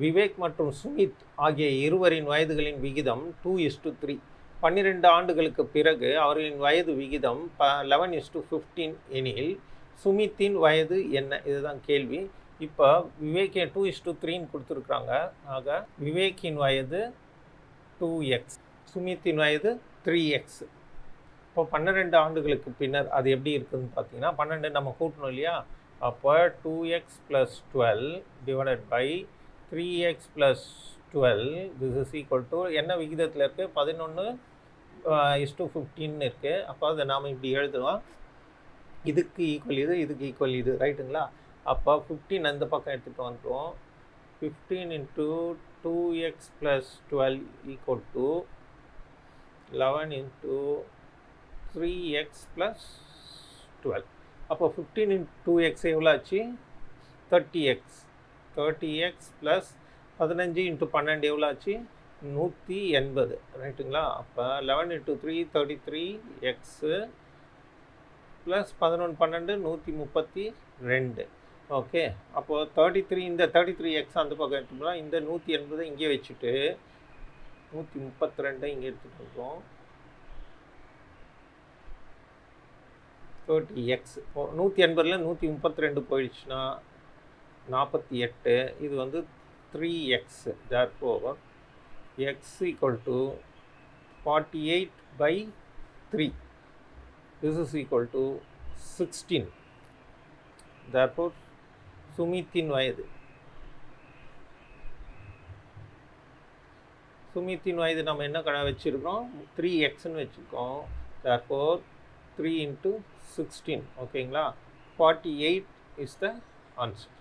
விவேக் மற்றும் சுமித் ஆகிய இருவரின் வயதுகளின் விகிதம் 2:3. 12 ஆண்டுகளுக்கு பிறகு அவர்களின் வயது விகிதம் 11:15 எனில் சுமித்தின் வயது என்ன? இதுதான் கேள்வி. இப்போ விவேக் 2:3ன்னு கொடுத்துருக்குறாங்க. ஆக விவேக்கின் வயது 2x, சுமித்தின் வயது 3x. இப்போ 12 ஆண்டுகளுக்கு பின்னர் அது எப்படி இருக்குதுன்னு பார்த்தீங்கன்னா, 12 நம்ம கூட்டணும் இல்லையா? அப்போ 2x + 12 divided by 3x + 12 this is equal to என்ன விகிதத்தில் இருக்குது? 11:15 இருக்குது. அப்போ அதை நாம் இப்படி எழுதுவோம். இதுக்கு ஈக்குவல் இது, இதுக்கு ஈக்குவல் இது, ரைட்டுங்களா? அப்போ 15 அந்த பக்கம் எடுத்துகிட்டு வந்துடுவோம். 15 × 2x + 12 ஈக்குவல் டு 11 × 3x + 12. அப்போ 15 × 2x எவ்வளோ ஆச்சு? 30x. 30x ப்ளஸ் 15 × 12 எவ்வளோ ஆச்சு? 180, ரைட்டுங்களா? அப்போ 11 × 3 33x ப்ளஸ் 11 12 132. ஓகே, அப்போது 33 இந்த 33x அந்த பக்கம் எடுத்துக்கலாம். இந்த 180 இங்கே வச்சுட்டு 132 இங்கே எடுத்துகிட்டு இருக்கோம். 30x 180ல் 132 போயிடுச்சுன்னா 48. இது வந்து 3x. therefore x equal to 48/3. this is equal to 16. therefore சுமித்தின் வயது நம்ம என்ன வச்சுருக்கோம்? 3xன்னு வச்சுருக்கோம். therefore 3 × 16. ஓகேங்களா? 48 is the answer.